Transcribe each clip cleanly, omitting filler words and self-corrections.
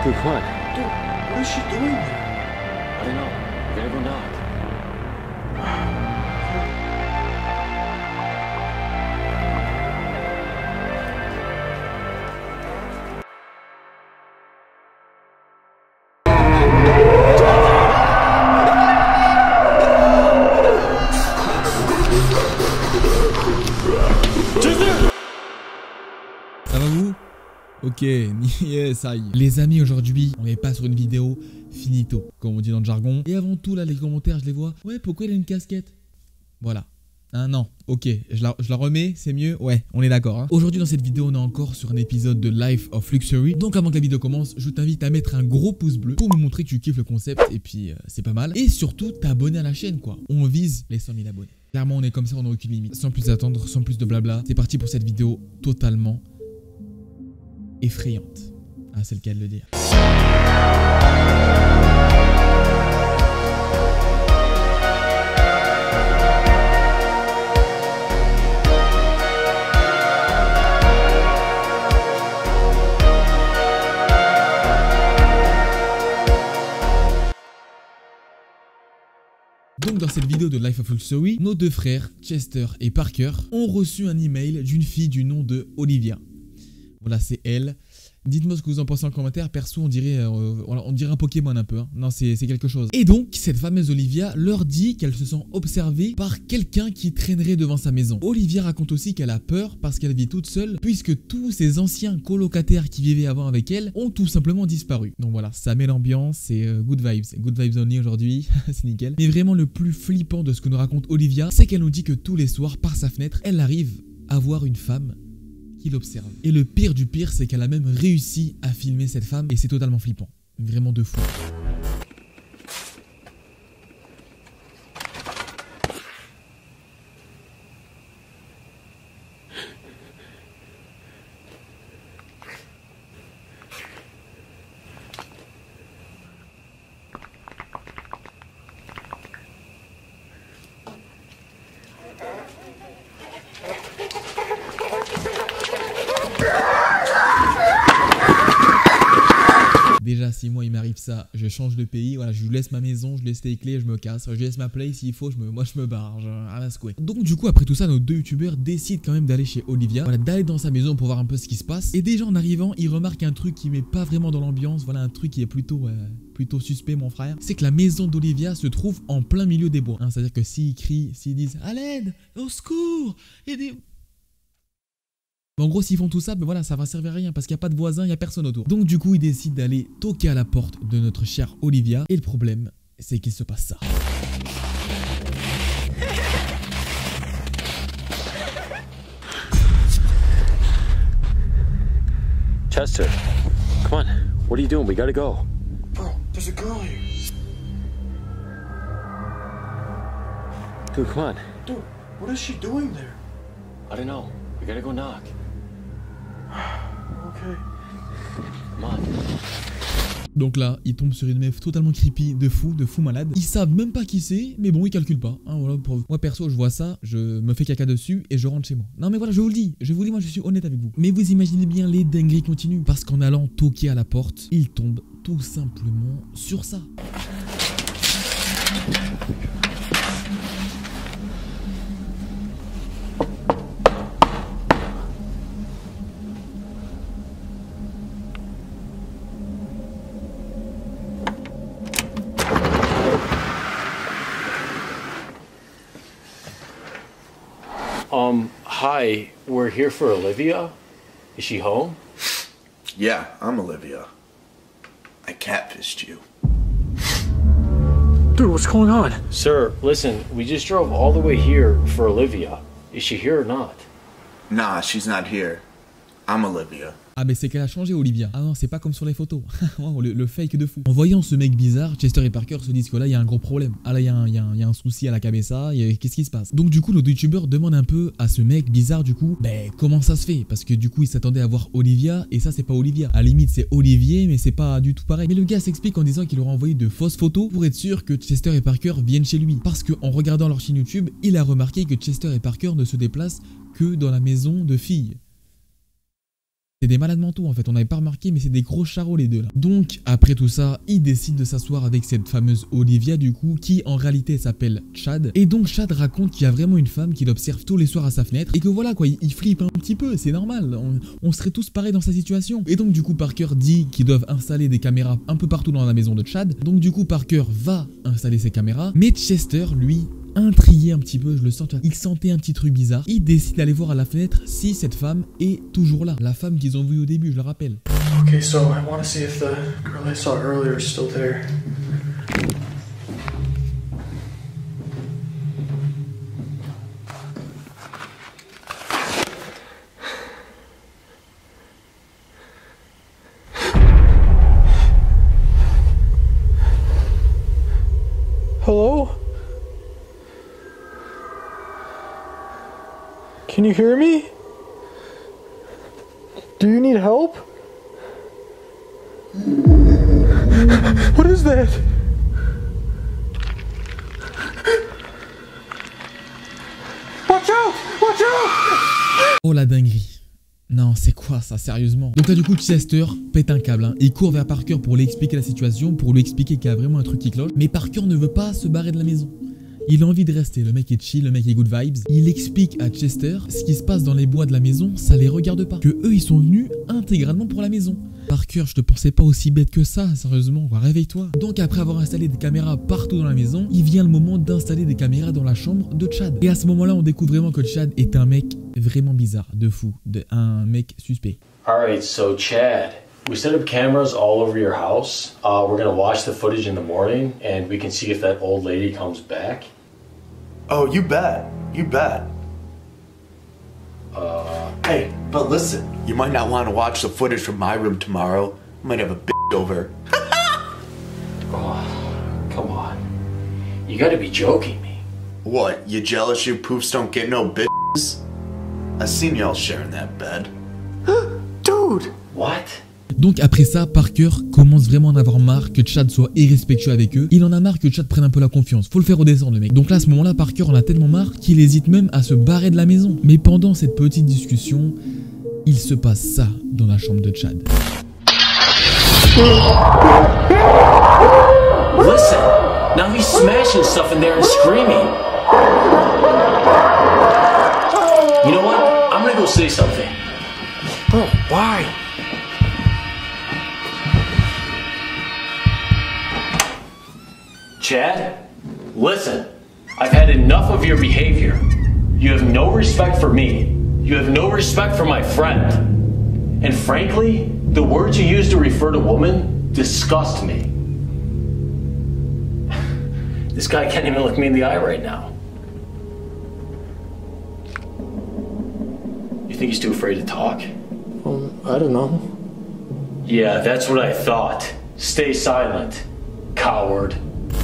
Dude, come on. Dude, what is she doing there? I don't know. We gotta go knock. Ça va vous? Ok, yes, ça y est. Les amis, aujourd'hui, on n'est pas sur une vidéo finito, comme on dit dans le jargon. Et avant tout, là, les commentaires, je les vois. Ouais, pourquoi il a une casquette? Voilà. Ah non, ok, je la remets, c'est mieux. Ouais, on est d'accord. Hein. Aujourd'hui, dans cette vidéo, on est encore sur un épisode de Life of Luxury. Donc, avant que la vidéo commence, je t'invite à mettre un gros pouce bleu pour me montrer que tu kiffes le concept. Et puis, c'est pas mal. Et surtout, t'abonner à la chaîne, quoi. On vise les 100 000 abonnés. Clairement, on est comme ça, on n'a aucune limite. Sans plus attendre, sans plus de blabla, c'est parti pour cette vidéo totalement effrayante. Ah, c'est le cas de le dire. Donc dans cette vidéo de Life of Luxury, nos deux frères, Chester et Parker, ont reçu un email d'une fille du nom de Olivia. Voilà, c'est elle. Dites-moi ce que vous en pensez en commentaire. Perso, on dirait un Pokémon un peu. Hein. Non, c'est quelque chose. Et donc, cette fameuse Olivia leur dit qu'elle se sent observée par quelqu'un qui traînerait devant sa maison. Olivia raconte aussi qu'elle a peur parce qu'elle vit toute seule, puisque tous ses anciens colocataires qui vivaient avant avec elle ont tout simplement disparu. Donc voilà, ça met l'ambiance, c'est good vibes. Good vibes only aujourd'hui, c'est nickel. Mais vraiment, le plus flippant de ce que nous raconte Olivia, c'est qu'elle nous dit que tous les soirs, par sa fenêtre, elle arrive à voir une femme qui l'observe. Et le pire du pire, c'est qu'elle a même réussi à filmer cette femme et c'est totalement flippant. Vraiment de fou. Déjà, si moi il m'arrive ça, je change de pays, voilà, je laisse ma maison, je laisse les clés, je me casse, je laisse ma play, s'il faut, moi je me barre, Donc du coup, après tout ça, nos deux youtubeurs décident quand même d'aller chez Olivia, voilà, d'aller dans sa maison pour voir un peu ce qui se passe. Et déjà en arrivant, ils remarquent un truc qui met pas vraiment dans l'ambiance, voilà, un truc qui est plutôt suspect, mon frère. C'est que la maison d'Olivia se trouve en plein milieu des bois, hein, c'est-à-dire que s'ils crient, s'ils disent à l'aide, au secours, aidez. En gros, s'ils font tout ça, ben voilà, ça va servir à rien parce qu'il n'y a pas de voisins, il n'y a personne autour. Donc du coup, ils décident d'aller toquer à la porte de notre chère Olivia. Et le problème, c'est qu'il se passe ça. Chester, come on. What are you doing? We gotta go. Bro, there's a girl here. Dude, come on. Dude, what is she doing there? I don't know. We gotta go knock. Okay. Come on. Donc là, ils tombent sur une meuf totalement creepy, de fou malade. Ils savent même pas qui c'est, mais bon, ils calculent pas. Hein, voilà, moi perso, je vois ça, je me fais caca dessus et je rentre chez moi. Non mais voilà, je vous le dis, moi je suis honnête avec vous. Mais vous imaginez bien les dingueries continuent. Parce qu'en allant toquer à la porte, ils tombent tout simplement sur ça. Hi, we're here for Olivia. Is she home? Yeah, I'm Olivia. I catfished you. Dude, what's going on? Sir, listen, we just drove all the way here for Olivia. Is she here or not? Nah, she's not here. I'm Olivia. Ah mais c'est qu'elle a changé Olivia. Ah non, c'est pas comme sur les photos. le fake de fou. En voyant ce mec bizarre, Chester et Parker se disent que là il y a un gros problème. Ah là il y a un souci à la cabeza, qu'est-ce qui se passe? Donc du coup nos youtubeurs demandent un peu à ce mec bizarre du coup, ben comment ça se fait? Parce que du coup ils s'attendaient à voir Olivia et ça c'est pas Olivia. À la limite c'est Olivier mais c'est pas du tout pareil. Mais le gars s'explique en disant qu'il leur a envoyé de fausses photos pour être sûr que Chester et Parker viennent chez lui. Parce qu'en regardant leur chaîne YouTube, il a remarqué que Chester et Parker ne se déplacent que dans la maison de filles. C'est des malades mentaux en fait, on n'avait pas remarqué mais c'est des gros charros les deux là. Donc après tout ça, il décide de s'asseoir avec cette fameuse Olivia du coup, qui en réalité s'appelle Chad. Et donc Chad raconte qu'il y a vraiment une femme qui l'observe tous les soirs à sa fenêtre et que voilà quoi, il flippe un petit peu, c'est normal, on serait tous pareils dans sa situation. Et donc du coup Parker dit qu'ils doivent installer des caméras un peu partout dans la maison de Chad. Donc du coup Parker va installer ses caméras, mais Chester lui, intrigué un petit peu, je le sens, il sentait un petit truc bizarre. Il décide d'aller voir à la fenêtre si cette femme est toujours là. La femme qu'ils ont vue au début, je le rappelle. Okay, so I want to see if the girl I saw earlier is still there. Hello? Can you hear me? Do you need help? What is that? Watch out! Watch out! Oh la dinguerie. Non, c'est quoi ça, sérieusement? Donc là du coup Chester pète un câble, hein. Il court vers Parker pour lui expliquer la situation, pour lui expliquer qu'il y a vraiment un truc qui cloche. Mais Parker ne veut pas se barrer de la maison. Il a envie de rester, le mec est chill, le mec est good vibes. Il explique à Chester ce qui se passe dans les bois de la maison, ça les regarde pas. Que eux ils sont venus intégralement pour la maison. Parker, je te pensais pas aussi bête que ça, sérieusement, quoi, réveille-toi. Donc après avoir installé des caméras partout dans la maison, il vient le moment d'installer des caméras dans la chambre de Chad. Et à ce moment-là, on découvre vraiment que Chad est un mec vraiment bizarre, de fou, un mec suspect. Alright, so Chad, we set up cameras all over your house. We're gonna watch the footage in the morning and we can see if that old lady comes back. Oh, you bet. You bet. Hey, but listen, you might not want to watch the footage from my room tomorrow. I might have a bitch over. Oh, come on. You gotta be joking me. What, you jealous you poofs don't get no bitches? I seen y'all sharing that bed. Dude! What? Donc après ça, Parker commence vraiment à en avoir marre que Chad soit irrespectueux avec eux. Il en a marre que Chad prenne un peu la confiance. Faut le faire redescendre le mec. Donc là à ce moment-là, Parker en a tellement marre qu'il hésite même à se barrer de la maison. Mais pendant cette petite discussion, il se passe ça dans la chambre de Chad. Listen, now he's smashing stuff in there and screaming. You know what? I'm gonna go say something. Bro, why? Chad, listen, I've had enough of your behavior. You have no respect for me. You have no respect for my friend. And frankly, the words you use to refer to women disgust me. This guy can't even look me in the eye right now. You think he's too afraid to talk? I don't know. Yeah, that's what I thought. Stay silent, coward.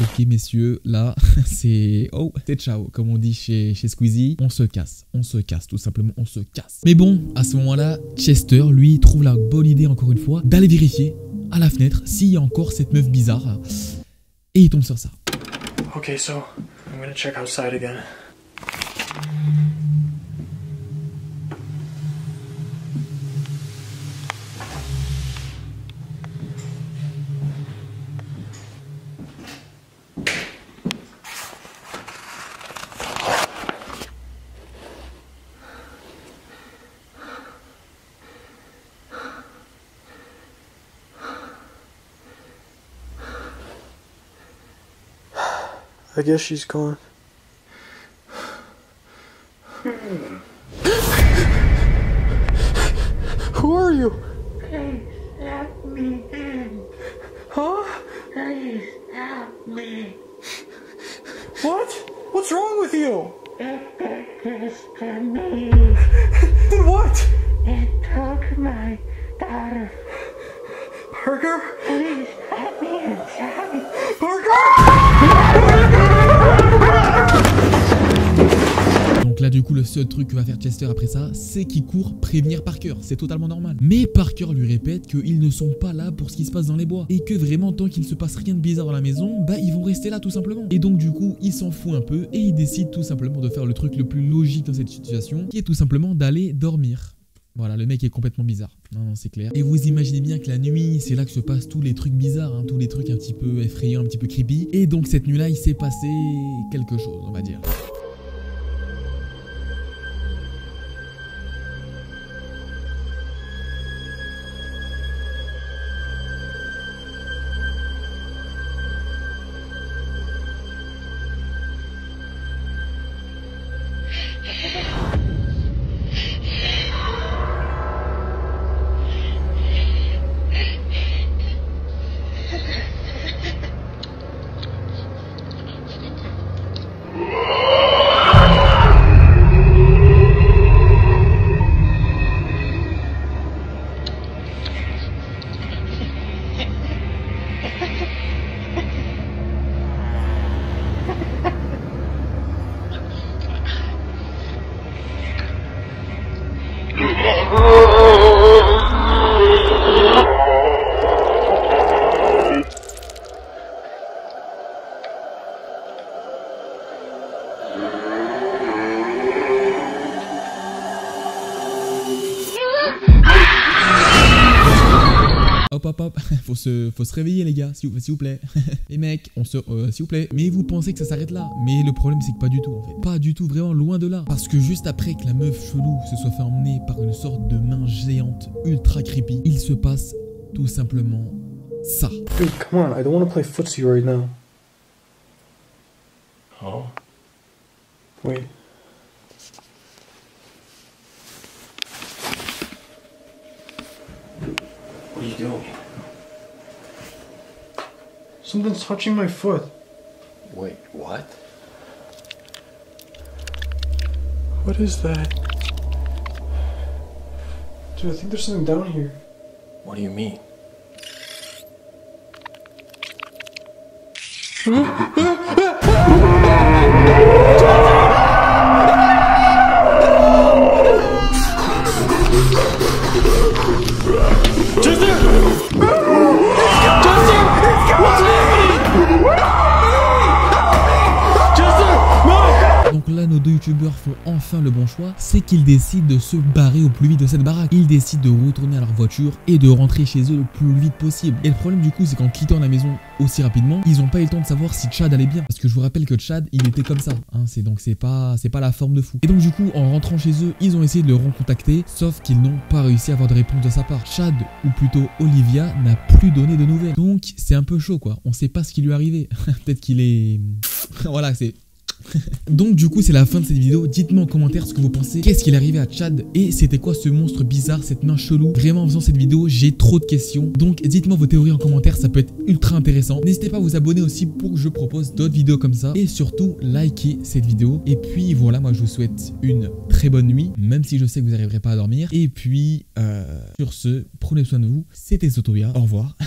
Ok messieurs, là c'est... Oh, c'est ciao, comme on dit chez Squeezie. On se casse, tout simplement, on se casse. Mais bon, à ce moment-là, Chester, lui, trouve la bonne idée, encore une fois, d'aller vérifier à la fenêtre s'il y a encore cette meuf bizarre. Et il tombe sur ça. Okay, so I'm gonna check outside again. I guess she's gone. Who are you? Please let me in. Huh? Please help me. What? What's wrong with you? It did this to me. Then what? It took my daughter. Parker? Please let me inside. Donc là du coup le seul truc que va faire Chester après ça, c'est qu'il court prévenir Parker, c'est totalement normal. Mais Parker lui répète qu'ils ne sont pas là pour ce qui se passe dans les bois. Et que vraiment tant qu'il ne se passe rien de bizarre dans la maison, bah ils vont rester là tout simplement. Et donc du coup il s'en fout un peu et il décide tout simplement de faire le truc le plus logique dans cette situation, qui est tout simplement d'aller dormir. Voilà, le mec est complètement bizarre. Non, c'est clair. Et vous imaginez bien que la nuit, c'est là que se passent tous les trucs bizarres, hein, tous les trucs un petit peu effrayants, un petit peu creepy. Et donc cette nuit-là, il s'est passé quelque chose, on va dire. Hop, faut se réveiller les gars, s'il vous plaît. Les mecs, s'il vous plaît. Mais vous pensez que ça s'arrête là? Mais le problème c'est que pas du tout en fait. Pas du tout, vraiment loin de là. Parce que juste après que la meuf chelou se soit fait emmener par une sorte de main géante ultra creepy, il se passe tout simplement ça. Dude, come on, I don't want to play footsie right now. Oh? Wait. What are you doing? Something's touching my foot. Wait, what? What is that? Dude, I think there's something down here. What do you mean? Donc là, nos deux youtubeurs font enfin le bon choix, c'est qu'ils décident de se barrer au plus vite de cette baraque. Ils décident de retourner à leur voiture et de rentrer chez eux le plus vite possible. Et le problème du coup, c'est qu'en quittant la maison aussi rapidement, ils n'ont pas eu le temps de savoir si Chad allait bien. Parce que je vous rappelle que Chad, il était comme ça. Hein, c'est pas la forme de fou. Et donc du coup, en rentrant chez eux, ils ont essayé de le recontacter, sauf qu'ils n'ont pas réussi à avoir de réponse de sa part. Chad, ou plutôt Olivia, n'a plus donné de nouvelles. Donc c'est un peu chaud quoi. On sait pas ce qui lui est arrivé. Peut-être qu'il est... voilà, c'est... Donc du coup c'est la fin de cette vidéo. Dites-moi en commentaire ce que vous pensez. Qu'est-ce qui est arrivé à Chad? Et c'était quoi ce monstre bizarre, cette main chelou? Vraiment en faisant cette vidéo j'ai trop de questions. Donc dites-moi vos théories en commentaire, ça peut être ultra intéressant. N'hésitez pas à vous abonner aussi pour que je propose d'autres vidéos comme ça. Et surtout likez cette vidéo. Et puis voilà, moi je vous souhaite une très bonne nuit, même si je sais que vous n'arriverez pas à dormir. Et puis sur ce, prenez soin de vous. C'était Sotobia, au revoir.